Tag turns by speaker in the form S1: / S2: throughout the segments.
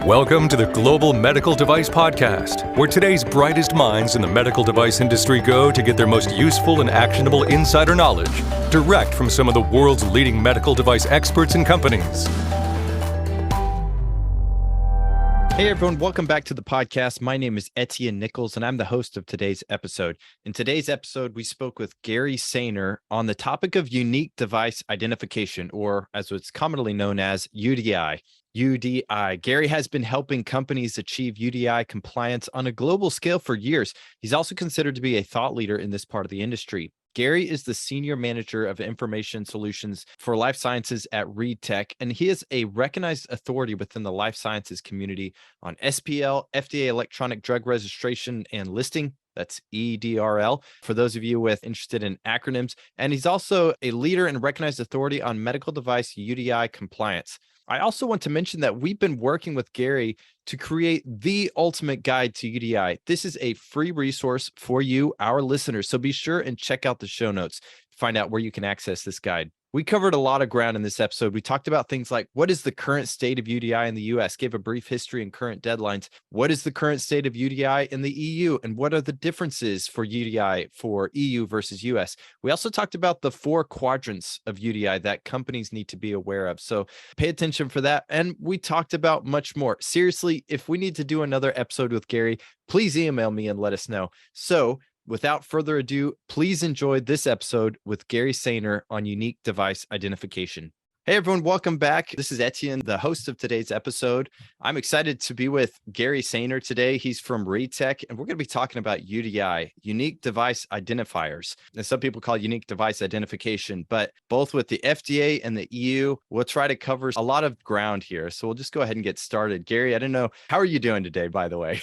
S1: Welcome to the Global Medical Device Podcast, where today's brightest minds in the medical device industry go to get their most useful and actionable insider knowledge direct from some of the world's leading medical device experts and companies.
S2: Hey everyone, welcome back to the podcast. My name is Etienne Nichols, and I'm the host of today's episode. In today's episode, we spoke with Gary Sainer on the topic of unique device identification, or as it's commonly known as UDI. UDI. Gary has been helping companies achieve UDI compliance on a global scale for years. He's also considered to be a thought leader in this part of the industry. Gary is the Senior Manager of Information Solutions for Life Sciences at ReadTech, and he is a recognized authority within the life sciences community on SPL, FDA Electronic Drug Registration and Listing. That's EDRL, for those of you interested in acronyms. And he's also a leader and recognized authority on medical device UDI compliance. I also want to mention that we've been working with Gary to create the ultimate guide to UDI. This is a free resource for you, our listeners. So be sure and check out the show notes to find out where you can access this guide. We covered a lot of ground in this episode. We talked about things like what is the current state of UDI in the US, gave a brief history and current deadlines. What is the current state of UDI in the EU, and what are the differences for UDI for EU versus US? We also talked about the 4 quadrants of UDI that companies need to be aware of. So pay attention for that. And we talked about much more. Seriously, if we need to do another episode with Gary, please email me and let us know. So without further ado, please enjoy this episode with Gary Sainer on unique device identification. Hey everyone, welcome back. This is Etienne, the host of today's episode. I'm excited to be with Gary Sainer today. He's from ReadTech, and we're going to be talking about UDI, unique device identifiers. And some people call it unique device identification, but both with the FDA and the EU, we'll try to cover a lot of ground here. So we'll just go ahead and get started. Gary, I don't know, how are you doing today, by the way?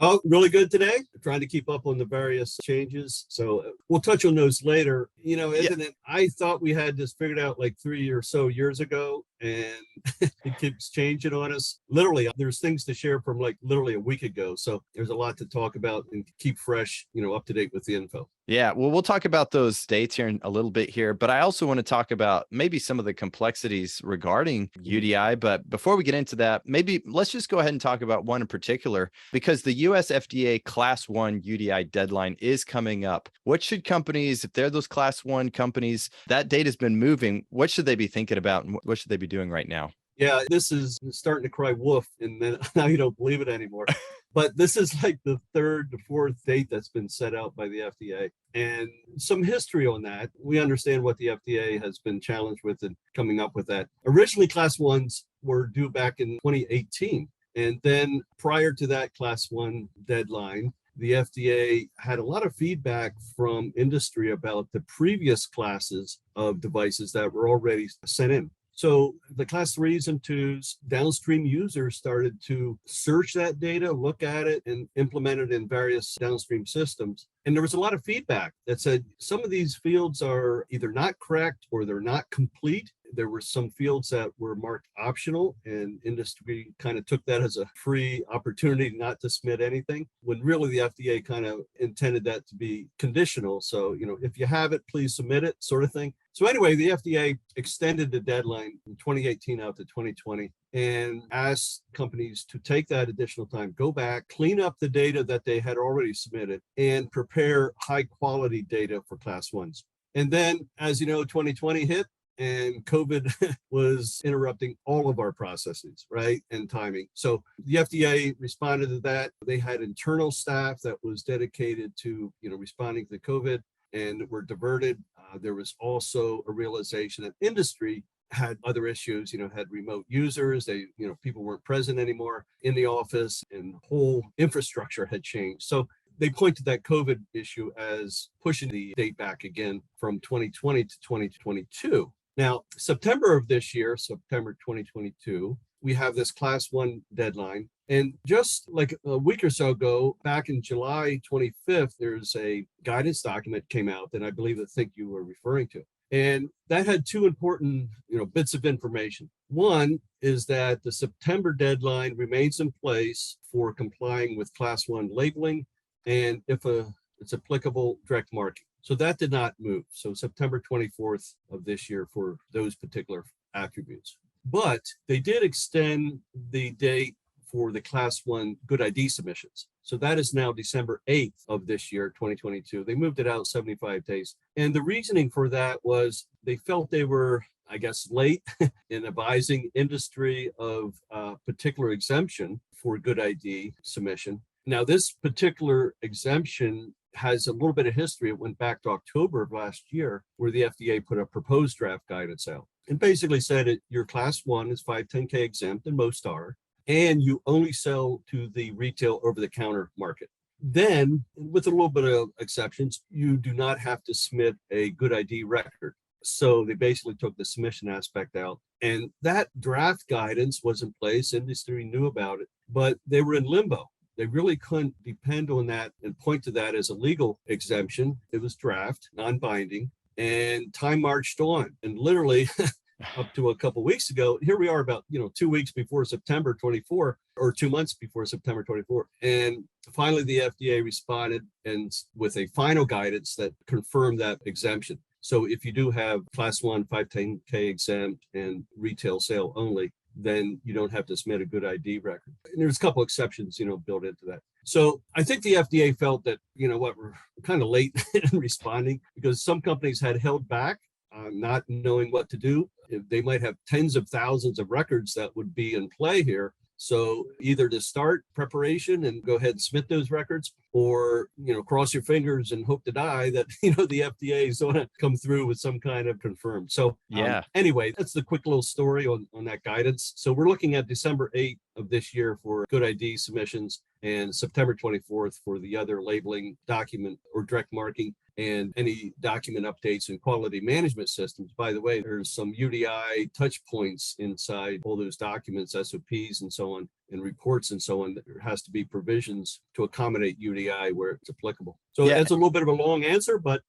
S3: Oh, really good today. Trying to keep up on the various changes. So we'll touch on those later. You know, isn't it? I thought we had this figured out like 3 or so years ago, and it keeps changing on us. Literally, there's things to share from like literally a week ago. So there's a lot to talk about and keep fresh, up to date with the info.
S2: Yeah, well, we'll talk about those dates here in a little bit here, but I also want to talk about maybe some of the complexities regarding UDI. But before we get into that, maybe let's just go ahead and talk about one in particular, because the US FDA Class 1 UDI deadline is coming up. What should companies, if they're those Class 1 companies, that date has been moving, what should they be thinking about and what should they be doing right now?
S3: Yeah, this is starting to cry wolf, and then now you don't believe it anymore. But this is like the 3rd to 4th date that's been set out by the FDA. And some history on that. We understand what the FDA has been challenged with in coming up with that. Originally, Class 1s were due back in 2018. And then prior to that Class 1 deadline, the FDA had a lot of feedback from industry about the previous classes of devices that were already sent in. So the Class 3s and 2s, downstream users started to search that data, look at it, and implement it in various downstream systems. And there was a lot of feedback that said some of these fields are either not correct or they're not complete. There were some fields that were marked optional, and industry kind of took that as a free opportunity not to submit anything, when really the FDA kind of intended that to be conditional. So, if you have it, please submit it, sort of thing. So anyway, the FDA extended the deadline from 2018 out to 2020 and asked companies to take that additional time, go back, clean up the data that they had already submitted, and prepare high quality data for Class 1s. And then, as you know, 2020 hit, and COVID was interrupting all of our processes, right, and timing. So the FDA responded to that. They had internal staff that was dedicated to, responding to COVID, and were diverted. There was also a realization that industry had other issues, had remote users. They, people weren't present anymore in the office, and the whole infrastructure had changed. So they point to that COVID issue as pushing the date back again from 2020 to 2022. Now, September of this year, September 2022, we have this Class 1 deadline. And just like a week or so ago, back in July 25th, there's a guidance document came out that I think you were referring to. And that had 2 important, bits of information. One is that the September deadline remains in place for complying with Class 1 labeling, and if it's applicable, direct marking. So that did not move. So September 24th of this year for those particular attributes. But they did extend the date for the Class 1 Good ID submissions. So that is now December 8th of this year, 2022. They moved it out 75 days. And the reasoning for that was they felt they were, I guess, late in advising industry of a particular exemption for Good ID submission. Now, this particular exemption has a little bit of history. It went back to October of last year, where the FDA put a proposed draft guidance out and basically said that your Class 1 is 510K exempt, and most are, and you only sell to the retail over-the-counter market. Then, with a little bit of exceptions, you do not have to submit a Good ID record. So they basically took the submission aspect out. And that draft guidance was in place. Industry knew about it, but they were in limbo. They really couldn't depend on that and point to that as a legal exemption. It was draft, non-binding, and time marched on. And literally up to a couple of weeks ago, here we are about 2 weeks before September 24, or 2 months before September 24. And finally, the FDA responded and with a final guidance that confirmed that exemption. So if you do have Class 1 510K exempt and retail sale only, then you don't have to submit a Good ID record. And there's a couple exceptions, built into that. So I think the FDA felt that, we're kind of late in responding because some companies had held back, not knowing what to do. They might have tens of thousands of records that would be in play here. So either to start preparation and go ahead and submit those records, or, cross your fingers and hope to die that, the FDA is going to come through with some kind of confirmed. So anyway, that's the quick little story on that guidance. So we're looking at December 8th of this year for Good ID submissions and September 24th for the other labeling, document or direct marking, and any document updates and quality management systems. By the way, there's some UDI touch points inside all those documents, SOPs and so on, and reports and so on. There has to be provisions to accommodate UDI where it's applicable. So that's a little bit of a long answer, but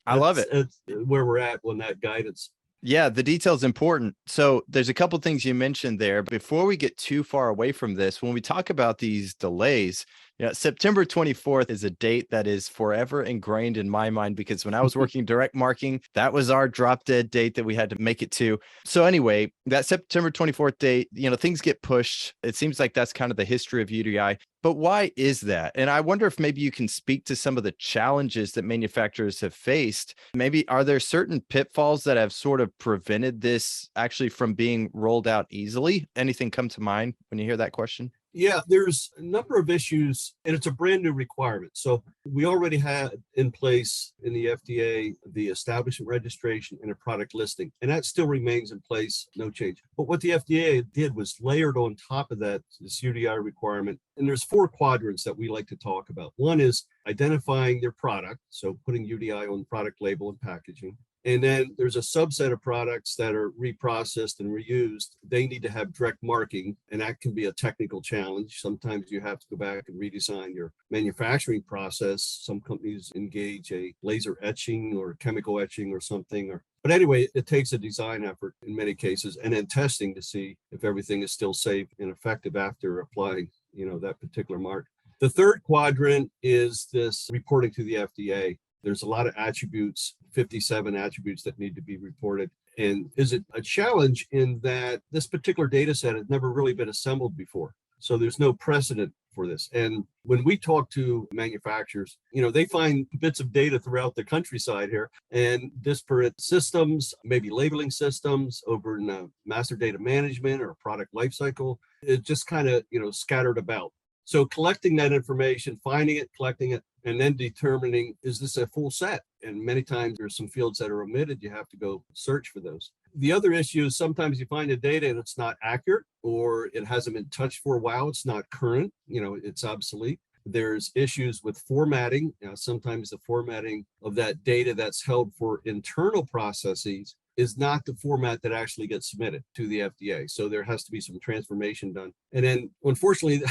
S2: I love it.
S3: It's where we're at on that guidance.
S2: Yeah, the detail's important. So there's a couple things you mentioned there. Before we get too far away from this, when we talk about these delays, September 24th is a date that is forever ingrained in my mind because when I was working direct marketing, that was our drop dead date that we had to make it to. So anyway, that September 24th date, things get pushed. It seems like that's kind of the history of UDI. But why is that? And I wonder if maybe you can speak to some of the challenges that manufacturers have faced. Maybe are there certain pitfalls that have sort of prevented this actually from being rolled out easily? Anything come to mind when you hear that question?
S3: Yeah, there's a number of issues, and it's a brand new requirement. So we already had in place in the FDA the establishment registration and a product listing, and that still remains in place, no change. But what the FDA did was layered on top of that this UDI requirement, and there's 4 quadrants that we like to talk about. One is identifying their product, so putting UDI on the product label and packaging. And then there's a subset of products that are reprocessed and reused. They need to have direct marking, and that can be a technical challenge. Sometimes you have to go back and redesign your manufacturing process. Some companies engage a laser etching or chemical etching or something. But anyway, it takes a design effort in many cases, and then testing to see if everything is still safe and effective after applying, that particular mark. The third quadrant is this reporting to the FDA. There's a lot of attributes, 57 attributes that need to be reported. And is it a challenge in that this particular data set has never really been assembled before? So there's no precedent for this. And when we talk to manufacturers, they find bits of data throughout the countryside here and disparate systems, maybe labeling systems over in master data management or product lifecycle. It just kind of, scattered about. So collecting that information, finding it, collecting it, and then determining, is this a full set? And many times there's some fields that are omitted. You have to go search for those. The other issue is sometimes you find the data and it's not accurate, or it hasn't been touched for a while. It's not current, it's obsolete. There's issues with formatting. Sometimes the formatting of that data that's held for internal processes is not the format that actually gets submitted to the FDA. So there has to be some transformation done. And then unfortunately,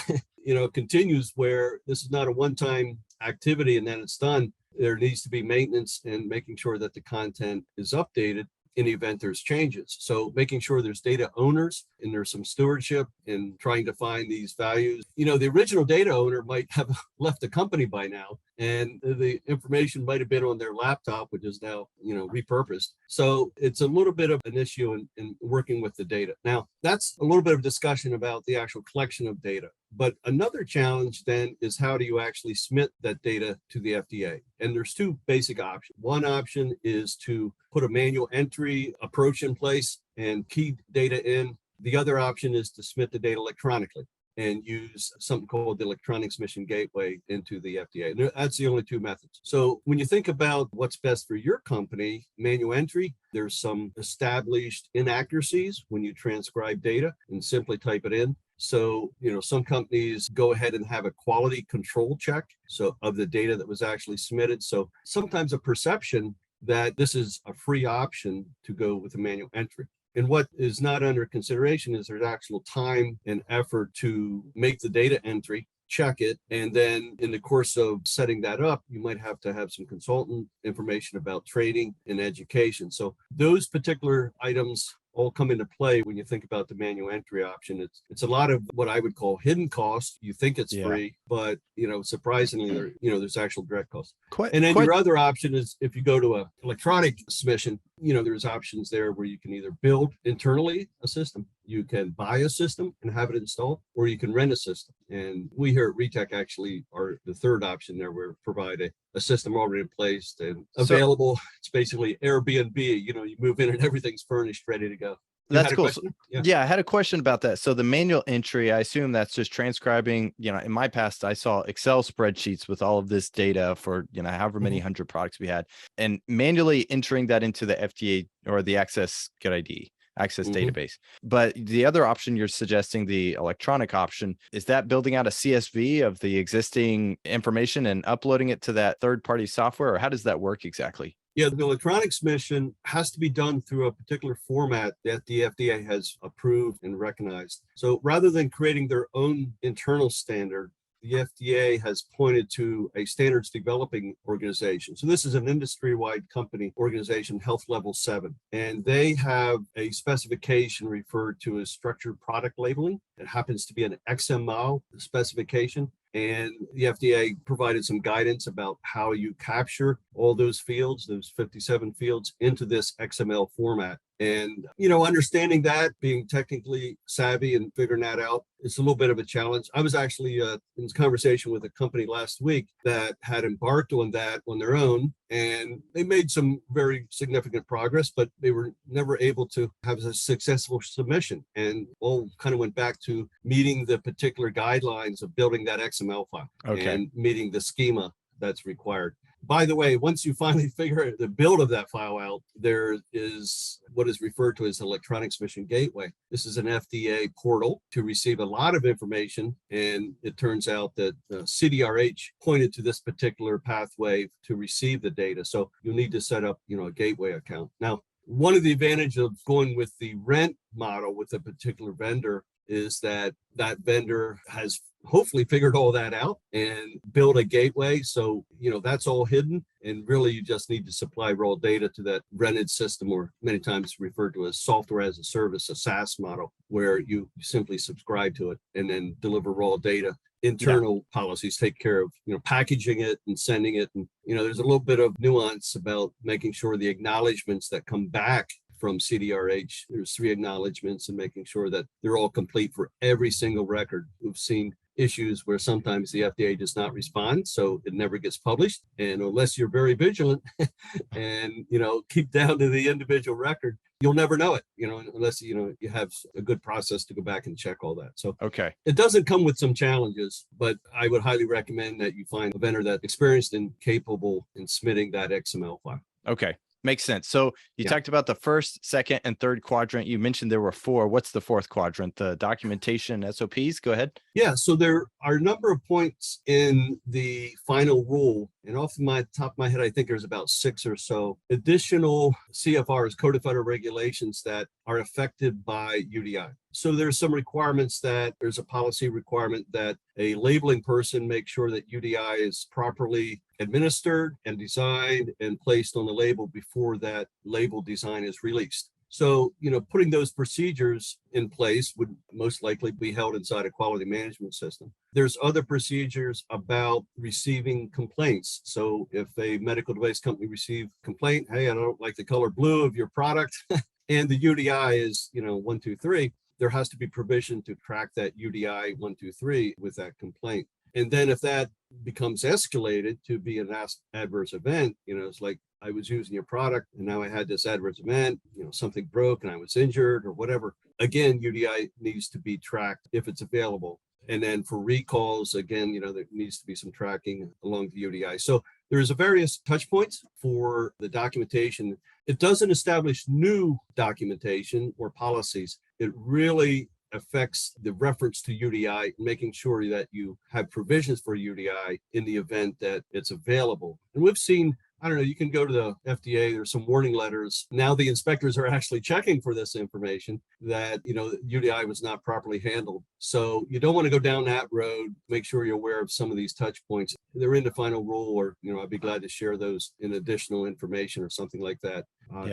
S3: it continues where this is not a one-time activity and then it's done. There needs to be maintenance and making sure that the content is updated. in the event there's changes. So making sure there's data owners and there's some stewardship in trying to find these values. The original data owner might have left the company by now, and the information might have been on their laptop, which is now, repurposed. So it's a little bit of an issue in working with the data. Now, that's a little bit of discussion about the actual collection of data. But another challenge then is how do you actually submit that data to the FDA? And there's two basic options. One option is to put a manual entry approach in place and key data in. The other option is to submit the data electronically and use something called the electronic submission gateway into the FDA. That's the only two methods. So when you think about what's best for your company, manual entry, there's some established inaccuracies when you transcribe data and simply type it in. So, some companies go ahead and have a quality control check of the data that was actually submitted. So sometimes a perception that this is a free option to go with a manual entry. And what is not under consideration is there's actual time and effort to make the data entry, check it, and then in the course of setting that up, you might have to have some consultant information about training and education. So those particular items all come into play when you think about the manual entry option. It's a lot of what I would call hidden costs. You think it's free, but surprisingly, there's actual direct costs. And then your other option is if you go to an electronic submission, there's options there where you can either build internally a system, you can buy a system and have it installed, or you can rent a system. And we here at Retech actually are the third option there. We provide a system already in place and available. It's basically Airbnb. You move in and everything's furnished, ready to go.
S2: That's cool. Yeah, I had a question about that. So the manual entry, I assume that's just transcribing, in my past, I saw Excel spreadsheets with all of this data for, however many hundred products we had, and manually entering that into the FDA or the Access database. But the other option you're suggesting, the electronic option, is that building out a CSV of the existing information and uploading it to that third-party software, or how does that work exactly?
S3: Yeah, the electronic submission has to be done through a particular format that the FDA has approved and recognized. So rather than creating their own internal standard, the FDA has pointed to a standards developing organization. So this is an industry-wide company organization, Health Level 7, and they have a specification referred to as structured product labeling. It happens to be an XML specification. And the FDA provided some guidance about how you capture all those fields, those 57 fields, into this XML format. And, understanding that, being technically savvy and figuring that out, it's a little bit of a challenge. I was actually in conversation with a company last week that had embarked on that on their own, and they made some very significant progress, but they were never able to have a successful submission. And all kind of went back to meeting the particular guidelines of building that XML file and meeting the schema that's required. By the way, once you finally figure the build of that file out, there is what is referred to as electronic submission gateway. This is an FDA portal to receive a lot of information. And it turns out that CDRH pointed to this particular pathway to receive the data. So you'll need to set up, a gateway account. Now, one of the advantages of going with the rent model with a particular vendor is that that vendor has hopefully figured all that out and build a gateway. So, that's all hidden. And really, you just need to supply raw data to that rented system, or many times referred to as software as a service, a SaaS model, where you simply subscribe to it and then deliver raw data. Internal policies take care of, packaging it and sending it. And, there's a little bit of nuance about making sure the acknowledgements that come back from CDRH, there's 3 acknowledgements, and making sure that they're all complete for every single record. We've seen issues where sometimes the FDA does not respond, so it never gets published. And unless you're very vigilant and, keep down to the individual record, you'll never know it, unless, you have a good process to go back and check all that. So it doesn't come with some challenges, but I would highly recommend that you find a vendor that's experienced and capable in submitting that XML file.
S2: Okay. Makes sense. So you talked about the first, second, and third quadrant. You mentioned there were 4. What's the fourth quadrant? The documentation SOPs? Go ahead.
S3: Yeah. So there are a number of points in the final rule. And off the top of my head, I think there's about 6 or so additional CFRs, Code of Federal Regulations, that are affected by UDI. So there's some requirements that there's a policy requirement that a labeling person make sure that UDI is properly administered and designed and placed on the label before that label design is released. So, putting those procedures in place would most likely be held inside a quality management system. There's other procedures about receiving complaints. So if a medical device company receives complaint, hey, I don't like the color blue of your product, and the UDI is, 1, 2, 3, there has to be provision to track that UDI 1, 2, 3 with that complaint. And then if that becomes escalated to be an adverse event, it's like I was using your product and now I had this adverse event, something broke and I was injured or whatever. Again, UDI needs to be tracked if it's available. And then for recalls, again, there needs to be some tracking along the UDI. So there's a various touch points for the documentation. It doesn't establish new documentation or policies. It really affects the reference to UDI, making sure that you have provisions for UDI in the event that it's available. And we've seen, I don't know, you can go to the FDA, there's some warning letters. Now the inspectors are actually checking for this information that, UDI was not properly handled. So you don't want to go down that road. Make sure you're aware of some of these touch points. They're in the final rule, or, I'd be glad to share those in additional information or something like that.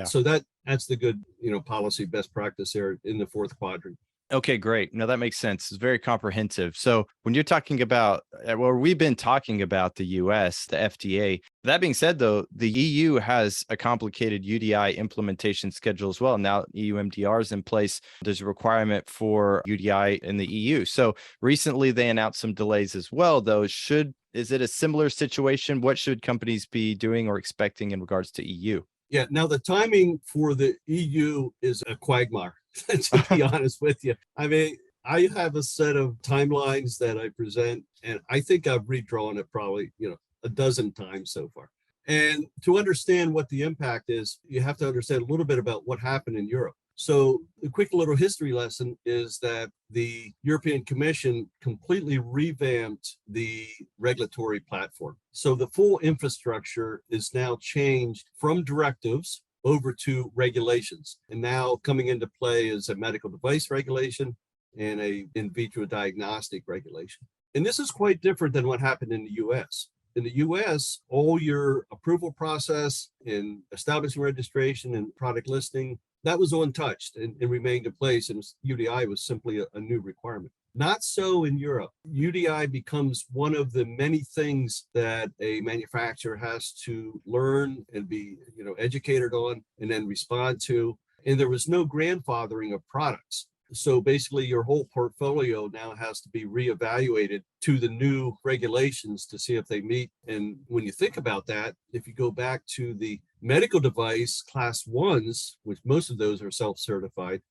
S3: So that's the good, policy best practice there in the fourth quadrant.
S2: Okay, great. No, that makes sense. It's very comprehensive. So when you're talking about, we've been talking about the US, the FDA. That being said, though, the EU has a complicated UDI implementation schedule as well. Now EU MDR is in place. There's a requirement for UDI in the EU. So recently they announced some delays as well, though. Is it a similar situation? What should companies be doing or expecting in regards to EU?
S3: Yeah, now the timing for the EU is a quagmire, to be honest with you. I mean, I have a set of timelines that I present, and I think I've redrawn it probably, a dozen times so far. And to understand what the impact is, you have to understand a little bit about what happened in Europe. So the quick little history lesson is that the European Commission completely revamped the regulatory platform. So the full infrastructure is now changed from directives over to regulations. And now coming into play is a medical device regulation and a in vitro diagnostic regulation. And this is quite different than what happened in the US. In the US, all your approval process in establishing registration and product listing, that was untouched and remained in place, and UDI was simply a new requirement. Not so in Europe. UDI becomes one of the many things that a manufacturer has to learn and be, educated on and then respond to. And there was no grandfathering of products. So basically your whole portfolio now has to be reevaluated to the new regulations to see if they meet. And when you think about that, if you go back to the medical device class ones, which most of those are self-certified,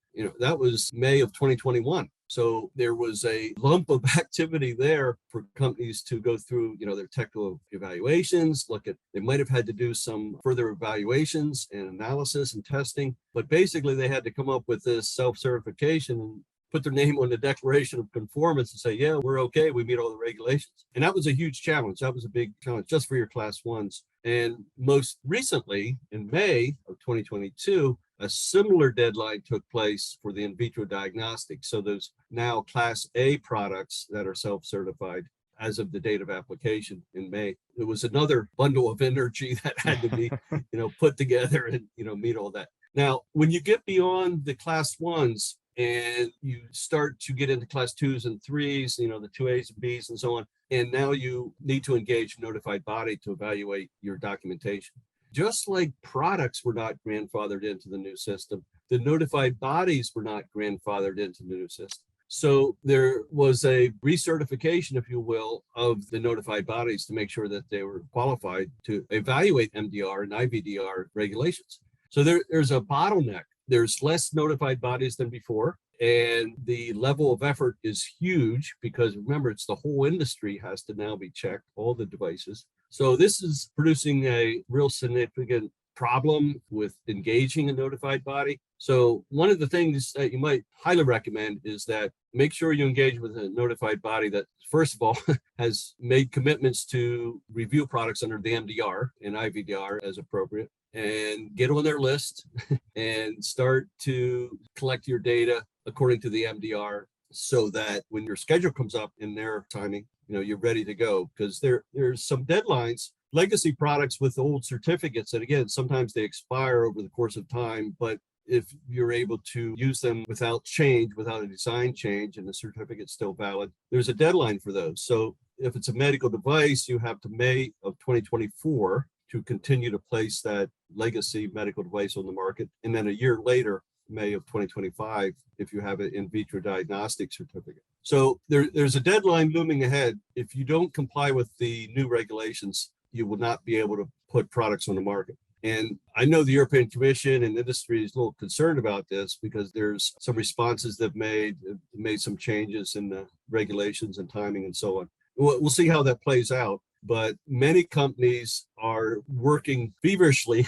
S3: that was May of 2021. So there was a lump of activity there for companies to go through, their technical evaluations, they might have had to do some further evaluations and analysis and testing, but basically they had to come up with this self-certification and put their name on the declaration of conformance and say, yeah, we're okay, we meet all the regulations. And that was a huge challenge. That was a big challenge just for your class ones. And most recently, in May of 2022, a similar deadline took place for the in vitro diagnostics. So there's now class A products that are self-certified as of the date of application in May. It was another bundle of energy that had to be, put together and, meet all that. Now, when you get beyond the class ones and you start to get into class twos and threes, the 2As and Bs and so on, and now you need to engage a notified body to evaluate your documentation. Just like products were not grandfathered into the new system, the notified bodies were not grandfathered into the new system. So there was a recertification, if you will, of the notified bodies to make sure that they were qualified to evaluate MDR and IVDR regulations. So there's a bottleneck. There's less notified bodies than before, and the level of effort is huge because remember, it's the whole industry has to now be checked, all the devices. So this is producing a real significant problem with engaging a notified body. So one of the things that you might highly recommend is that make sure you engage with a notified body that, first of all, has made commitments to review products under the MDR and IVDR as appropriate, and get on their list and start to collect your data according to the MDR so that when your schedule comes up in their timing, you're ready to go, because there's some deadlines legacy products with old certificates, and again, sometimes they expire over the course of time, but if you're able to use them without change, without a design change, and the certificate's still valid, there's a deadline for those. So if it's a medical device, you have to May of 2024 to continue to place that legacy medical device on the market. And then a year later, May of 2025, if you have an in vitro diagnostic certificate. So there's a deadline looming ahead. If you don't comply with the new regulations, you will not be able to put products on the market. And I know the European Commission and industry is a little concerned about this because there's some responses they've made some changes in the regulations and timing and so on. We'll see how that plays out. But many companies are working feverishly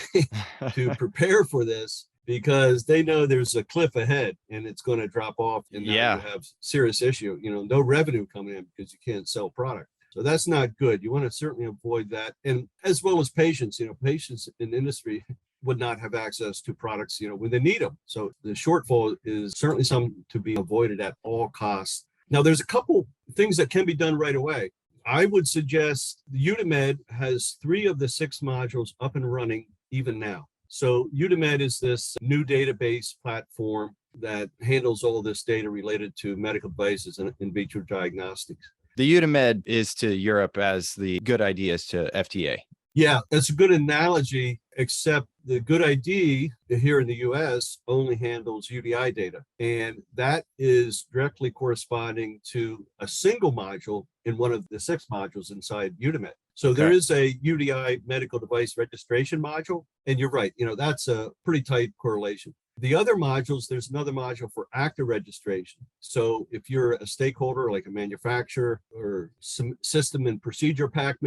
S3: to prepare for this because they know there's a cliff ahead and it's going to drop off, and now you have serious issue, no revenue coming in because you can't sell product. So that's not good. You want to certainly avoid that. And as well as patients, patients in industry would not have access to products, when they need them. So the shortfall is certainly something to be avoided at all costs. Now, there's a couple things that can be done right away. I would suggest UDI has 3 of the 6 modules up and running even now. So UDI is this new database platform that handles all this data related to medical devices and in vitro diagnostics.
S2: The UDI is to Europe as the good idea is to FDA.
S3: Yeah, that's a good analogy, except the good ID here in the US only handles UDI data. And that is directly corresponding to a single module in one of the 6 modules inside UDI. So there is a UDI medical device registration module. And you're right, that's a pretty tight correlation. The other modules, there's another module for active registration. So if you're a stakeholder, like a manufacturer or some system and procedure pack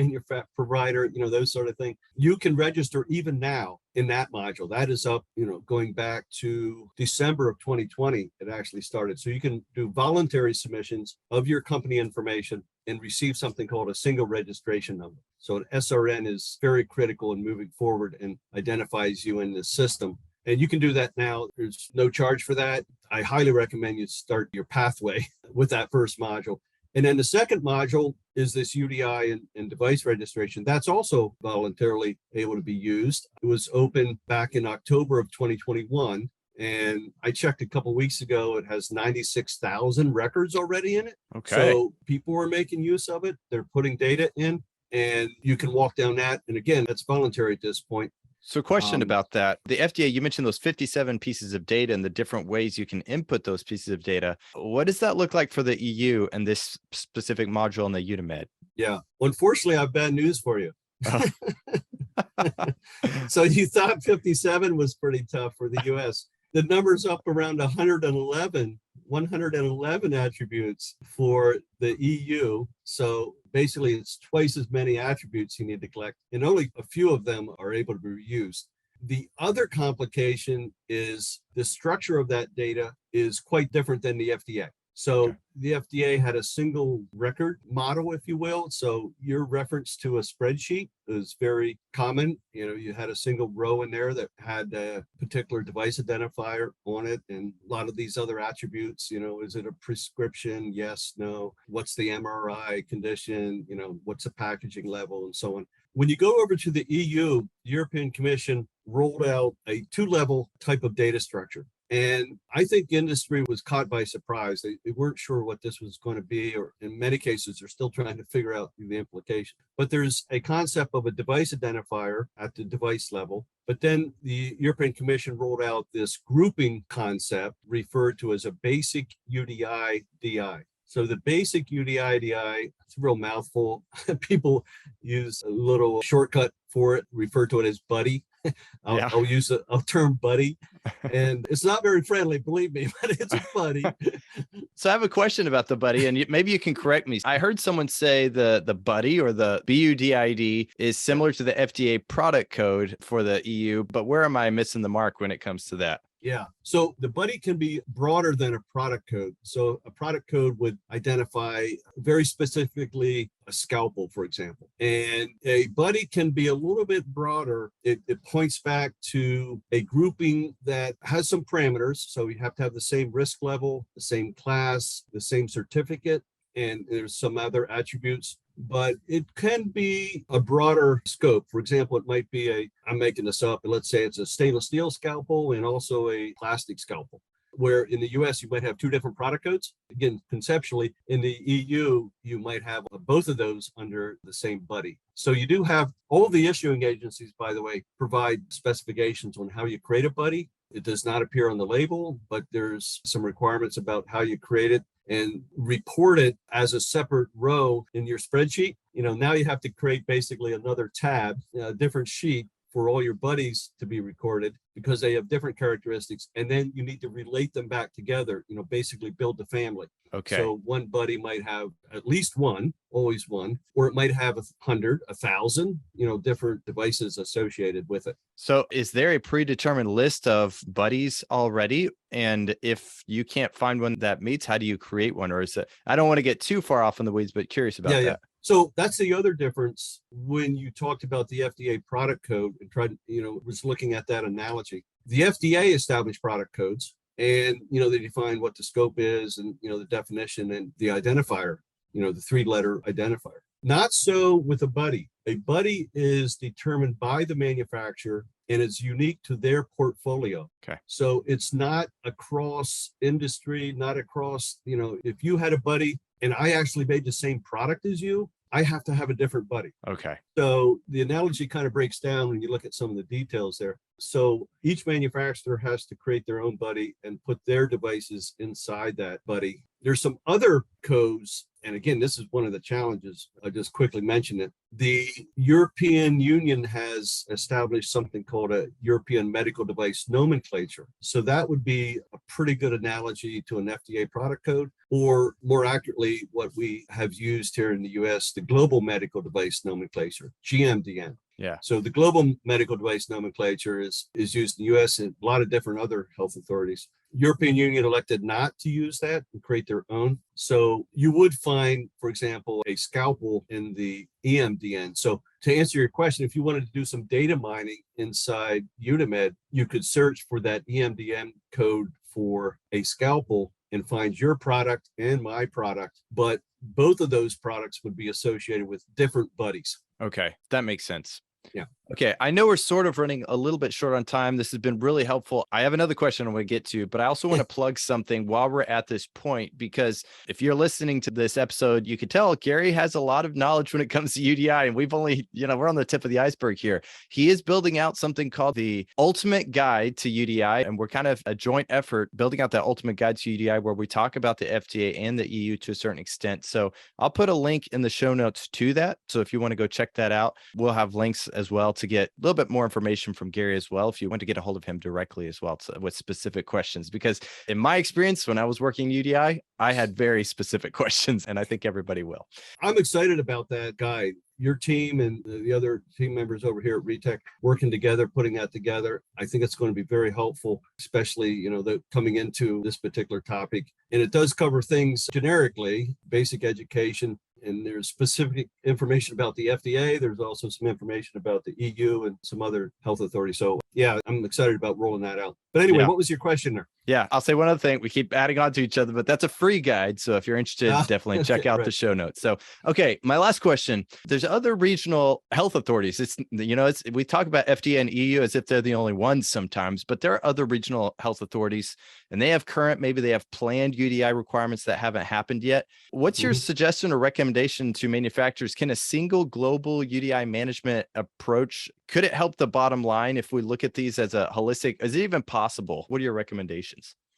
S3: provider, those sort of things, you can register even now in that module. That is up, going back to December of 2020, it actually started. So you can do voluntary submissions of your company information and receive something called a single registration number. So an SRN is very critical in moving forward and identifies you in the system. And you can do that now. There's no charge for that. I highly recommend you start your pathway with that first module. And then the second module is this UDI and device registration. That's also voluntarily able to be used. It was open back in October of 2021. And I checked a couple of weeks ago, it has 96,000 records already in it.
S2: Okay.
S3: So people are making use of it. They're putting data in, and you can walk down that. And again, that's voluntary at this point.
S2: So question about that. The FDA, you mentioned those 57 pieces of data and the different ways you can input those pieces of data. What does that look like for the EU and this specific module in the UDI?
S3: Yeah. Unfortunately, I have bad news for you. So you thought 57 was pretty tough for the US. The number's up around 111 attributes for the EU. So basically, it's twice as many attributes you need to collect, and only a few of them are able to be used. The other complication is the structure of that data is quite different than the FDA. So the FDA had a single record model, if you will. So your reference to a spreadsheet is very common. You had a single row in there that had a particular device identifier on it, and a lot of these other attributes, is it a prescription? Yes, no. What's the MRI condition? What's the packaging level, and so on. When you go over to the EU, the European Commission rolled out a 2-level type of data structure. And I think industry was caught by surprise. They weren't sure what this was going to be, or in many cases, they're still trying to figure out the implication. But there's a concept of a device identifier at the device level. But then the European Commission rolled out this grouping concept referred to as a basic UDI-DI. So the basic UDI-DI, it's a real mouthful. People use a little shortcut for it, refer to it as buddy. I'll use a term buddy, and it's not very friendly, believe me, but it's a buddy.
S2: So I have a question about the buddy, and maybe you can correct me. I heard someone say the buddy or the BUDID is similar to the FDA product code for the EU, but where am I missing the mark when it comes to that?
S3: Yeah. So the buddy can be broader than a product code. So a product code would identify very specifically a scalpel, for example. And a buddy can be a little bit broader. It points back to a grouping that has some parameters. So you have to have the same risk level, the same class, the same certificate, and there's some other attributes. but it can be a broader scope. For example, it might be I'm making this up, but let's say it's a stainless steel scalpel and also a plastic scalpel, where in the US, you might have two different product codes. Again, conceptually, in the EU, you might have both of those under the same buddy. So you do have all the issuing agencies, by the way, provide specifications on how you create a buddy. It does not appear on the label, but there's some requirements about how you create it and report it as a separate row in your spreadsheet. Now you have to create basically another tab, a different sheet for all your buddies to be recorded because they have different characteristics. And then you need to relate them back together, basically build the family.
S2: Okay.
S3: So one buddy might have at least one, always one, or it might have 100, 1,000, different devices associated with it.
S2: So is there a predetermined list of buddies already? And if you can't find one that meets, how do you create one? Or is it, I don't want to get too far off in the weeds, but curious about that.
S3: So that's the other difference when you talked about the FDA product code and was looking at that analogy. The FDA established product codes and, they define what the scope is and, the definition and the identifier, the 3-letter identifier. Not so with a buddy. A buddy is determined by the manufacturer and it's unique to their portfolio.
S2: Okay.
S3: So it's not across industry, not across, if you had a buddy and I actually made the same product as you, I have to have a different buddy.
S2: Okay.
S3: So the analogy kind of breaks down when you look at some of the details there. So each manufacturer has to create their own buddy and put their devices inside that buddy. There's some other codes. And again, this is one of the challenges. I just quickly mentioned it. The European Union has established something called a European Medical Device Nomenclature. So that would be a pretty good analogy to an FDA product code, or more accurately, what we have used here in the US, the Global Medical Device Nomenclature, GMDN.
S2: Yeah.
S3: So the Global Medical Device Nomenclature is used in the US and a lot of different other health authorities. European Union elected not to use that and create their own. So you would find, for example, a scalpel in the EMDN. So to answer your question, if you wanted to do some data mining inside Unimed, you could search for that EMDN code for a scalpel and find your product and my product. But both of those products would be associated with different buddies.
S2: Okay, that makes sense.
S3: Yeah.
S2: Okay. I know we're sort of running a little bit short on time. This has been really helpful. I have another question I want to get to, but I also want to plug something while we're at this point, because if you're listening to this episode, you can tell Gary has a lot of knowledge when it comes to UDI, and we've only, we're on the tip of the iceberg here. He is building out something called the Ultimate Guide to UDI, and we're kind of a joint effort building out that Ultimate Guide to UDI where we talk about the FDA and the EU to a certain extent. So I'll put a link in the show notes to that. So if you want to go check that out, we'll have links as well to get a little bit more information from Gary as well, if you want to get a hold of him directly as well with specific questions. Because in my experience, when I was working UDI, I had very specific questions, and I think everybody will.
S3: I'm excited about that guide. Your team and the other team members over here at Retech working together, putting that together. I think it's going to be very helpful, especially, coming into this particular topic. And it does cover things generically, basic education, and there's specific information about the FDA. There's also some information about the EU and some other health authorities. So yeah, I'm excited about rolling that out. But anyway, What was your question there?
S2: Yeah, I'll say one other thing. We keep adding on to each other, but that's a free guide. So if you're interested, definitely check out the show notes. So, okay, my last question. There's other regional health authorities. We talk about FDA and EU as if they're the only ones sometimes, but there are other regional health authorities, and they have maybe they have planned UDI requirements that haven't happened yet. What's your suggestion or recommendation to manufacturers? Can a single global UDI management approach, could it help the bottom line if we look at these as a holistic? Is it even possible? What are your recommendations?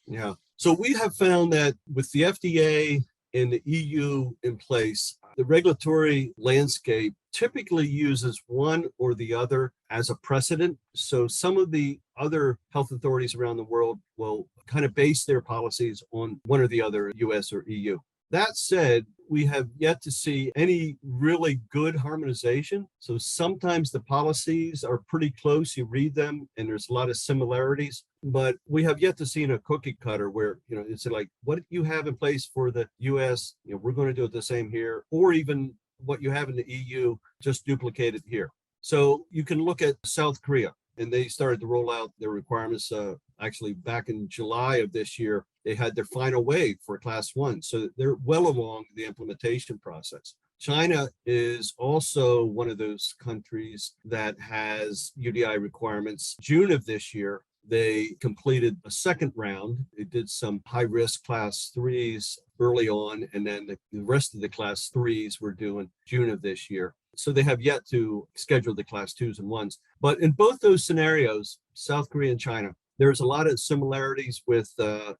S3: Yeah. So we have found that with the FDA and the EU in place, the regulatory landscape typically uses one or the other as a precedent. So some of the other health authorities around the world will kind of base their policies on one or the other, US or EU. That said, we have yet to see any really good harmonization. So sometimes the policies are pretty close. You read them and there's a lot of similarities, but we have yet to see a cookie cutter where, it's like what you have in place for the US, we're going to do it the same here, or even what you have in the EU, just duplicate it here. So you can look at South Korea, and they started to roll out their requirements actually back in July of this year. They had their final wave for class 1. So they're well along the implementation process. China is also one of those countries that has UDI requirements. June of this year, they completed a second round. They did some high-risk class threes early on, and then the rest of the class threes were due in June of this year. So they have yet to schedule the class twos and ones. But in both those scenarios, South Korea and China, there's a lot of similarities with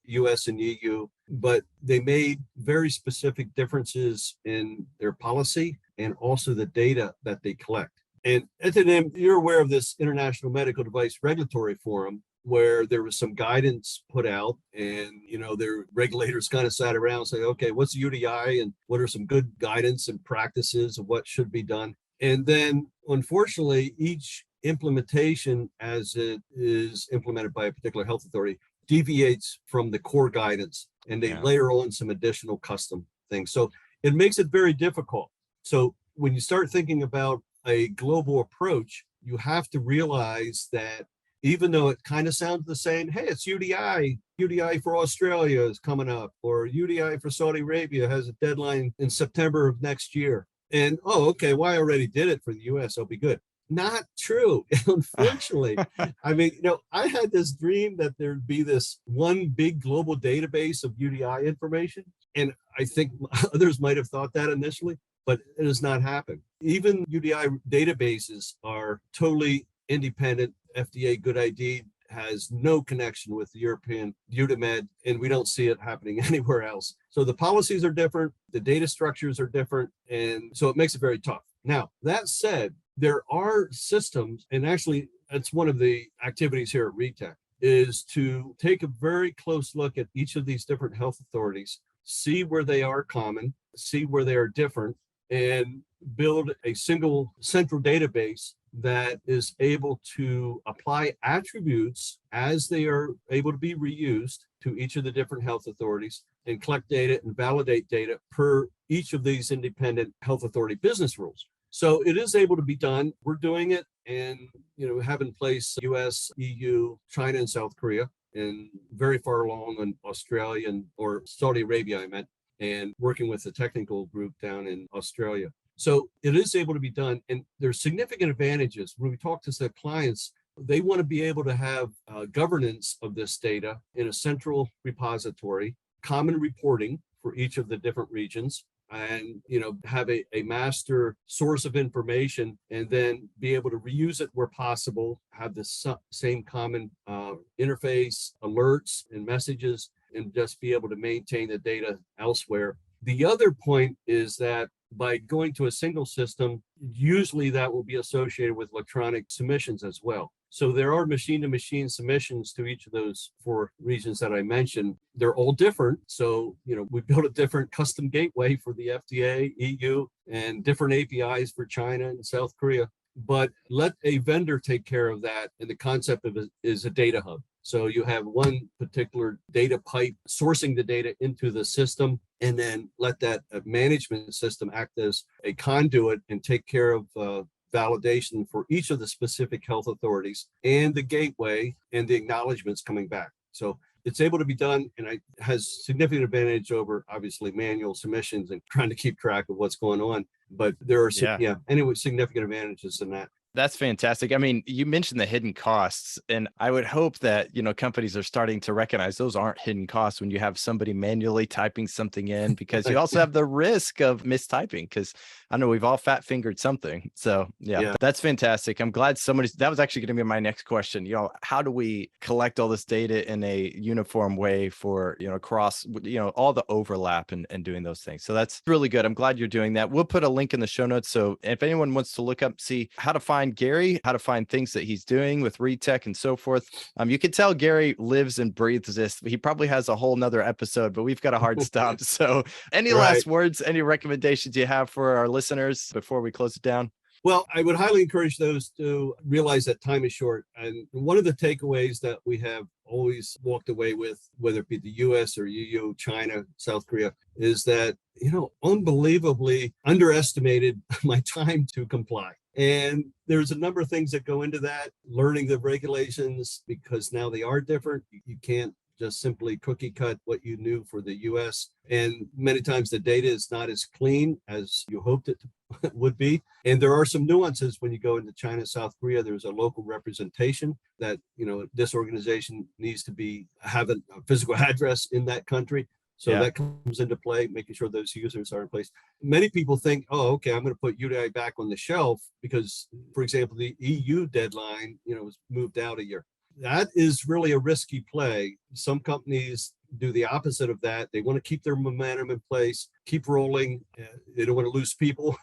S3: US and EU, but they made very specific differences in their policy and also the data that they collect. And Etienne, you're aware of this International Medical Device Regulatory Forum, where there was some guidance put out, and their regulators kind of sat around and say, okay, what's UDI and what are some good guidance and practices of what should be done? And then unfortunately, each implementation as it is implemented by a particular health authority deviates from the core guidance, and they layer on some additional custom things. So it makes it very difficult. So when you start thinking about a global approach, you have to realize that even though it kind of sounds the same, hey, it's UDI for Australia is coming up, or UDI for Saudi Arabia has a deadline in September of next year. And, oh, okay, well, I already did it for the US, I'll be good. Not true. Unfortunately, I mean, I had this dream that there'd be this one big global database of UDI information. And I think others might have thought that initially, but it has not happened. Even UDI databases are totally independent. FDA Good ID has no connection with the European UDIMED, and we don't see it happening anywhere else. So the policies are different, the data structures are different, and so it makes it very tough. Now, that said, there are systems, and actually that's one of the activities here at RETEC, is to take a very close look at each of these different health authorities, see where they are common, see where they are different, and build a single central database that is able to apply attributes as they are able to be reused to each of the different health authorities and collect data and validate data per each of these independent health authority business rules. So it is able to be done. We're doing it, and have in place US, EU, China, and South Korea, and very far along in Australia or Saudi Arabia, I meant, and working with the technical group down in Australia. So it is able to be done, and there's significant advantages. When we talk to the clients, they want to be able to have governance of this data in a central repository, common reporting for each of the different regions, and have a master source of information, and then be able to reuse it where possible, have the same common interface, alerts and messages, and just be able to maintain the data elsewhere. The other point is that by going to a single system, usually that will be associated with electronic submissions as well. So there are machine-to-machine submissions to each of those four regions that I mentioned. They're all different. So, we built a different custom gateway for the FDA, EU, and different APIs for China and South Korea. But let a vendor take care of that. And the concept of it is a data hub. So you have one particular data pipe sourcing the data into the system, and then let that management system act as a conduit and take care of validation for each of the specific health authorities and the gateway and the acknowledgements coming back. So it's able to be done, and it has significant advantage over obviously manual submissions and trying to keep track of what's going on. But there are significant advantages in that.
S2: That's fantastic. I mean, you mentioned the hidden costs, and I would hope that, companies are starting to recognize those aren't hidden costs when you have somebody manually typing something in, because you also have the risk of mistyping, because I know we've all fat fingered something. So yeah, that's fantastic. I'm glad that was actually going to be my next question. How do we collect all this data in a uniform way for, across, all the overlap and doing those things. So that's really good. I'm glad you're doing that. We'll put a link in the show notes. So if anyone wants to look up, see how to find Gary, how to find things that he's doing with RETEC and so forth. You can tell Gary lives and breathes this. He probably has a whole nother episode, but we've got a hard stop. So any last words, any recommendations you have for our listeners before we close it down?
S3: Well, I would highly encourage those to realize that time is short. And one of the takeaways that we have always walked away with, whether it be the US or EU, China, South Korea, is that, unbelievably underestimated my time to comply. And there's a number of things that go into that, learning the regulations, because now they are different. You can't just simply cookie cut what you knew for the US. And many times the data is not as clean as you hoped it would be. And there are some nuances when you go into China, South Korea. There's a local representation that, this organization needs to have a physical address in that country. So that comes into play, making sure those users are in place. Many people think, oh, okay, I'm going to put UDI back on the shelf because, for example, the EU deadline, was moved out a year. That is really a risky play. Some companies do the opposite of that. They want to keep their momentum in place, keep rolling. They don't want to lose people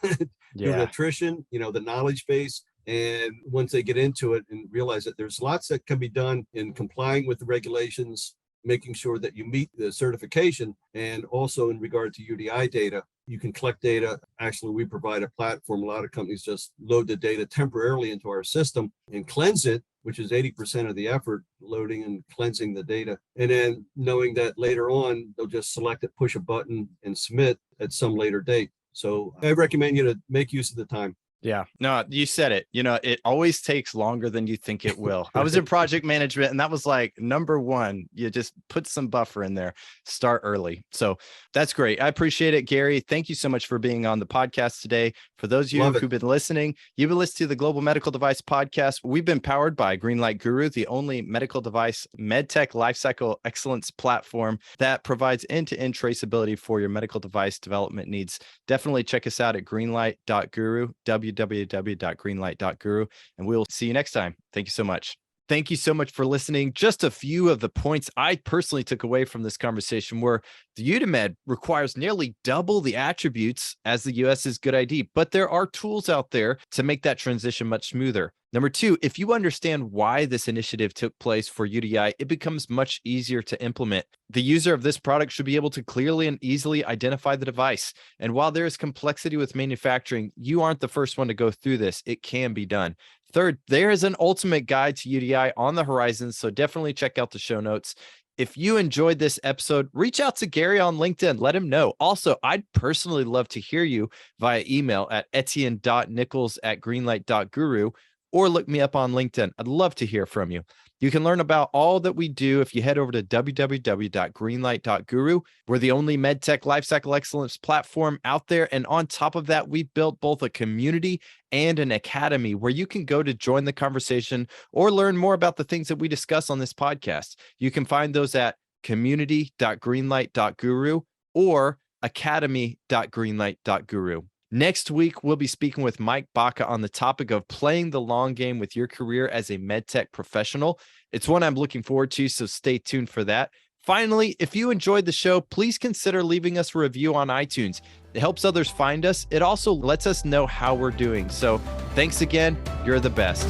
S3: due to attrition, the knowledge base. And once they get into it and realize that there's lots that can be done in complying with the regulations, making sure that you meet the certification, and also in regard to UDI data, you can collect data. Actually, we provide a platform. A lot of companies just load the data temporarily into our system and cleanse it, which is 80% of the effort, loading and cleansing the data. And then knowing that later on, they'll just select it, push a button, and submit at some later date. So I recommend you to make use of the time.
S2: Yeah, no, you said it. It always takes longer than you think it will. I was in project management, and that was like number one. You just put some buffer in there, start early. So that's great. I appreciate it, Gary. Thank you so much for being on the podcast today. For those of you who've been listening, you've been listening to the Global Medical Device Podcast. We've been powered by Greenlight Guru, the only medical device medtech lifecycle excellence platform that provides end-to-end traceability for your medical device development needs. Definitely check us out at greenlight.guru, www.greenlight.guru, and we'll see you next time. Thank you so much. Thank you so much for listening. Just a few of the points I personally took away from this conversation were the UDIMED requires nearly double the attributes as the US's Good ID, but there are tools out there to make that transition much smoother. Number two, if you understand why this initiative took place for UDI, it becomes much easier to implement. The user of this product should be able to clearly and easily identify the device. And while there is complexity with manufacturing, you aren't the first one to go through this. It can be done. Third, there is an ultimate guide to UDI on the horizon, so definitely check out the show notes. If you enjoyed this episode, reach out to Gary on LinkedIn. Let him know. Also, I'd personally love to hear you via email at etienne.nichols@greenlight.guru, or look me up on LinkedIn. I'd love to hear from you. You can learn about all that we do if you head over to www.greenlight.guru. We're the only medtech lifecycle excellence platform out there. And on top of that, we've built both a community and an academy where you can go to join the conversation or learn more about the things that we discuss on this podcast. You can find those at community.greenlight.guru or academy.greenlight.guru. Next week, we'll be speaking with Mike Baca on the topic of playing the long game with your career as a medtech professional. It's one I'm looking forward to, so stay tuned for that. Finally, if you enjoyed the show, please consider leaving us a review on iTunes. It helps others find us. It also lets us know how we're doing. So thanks again. You're the best.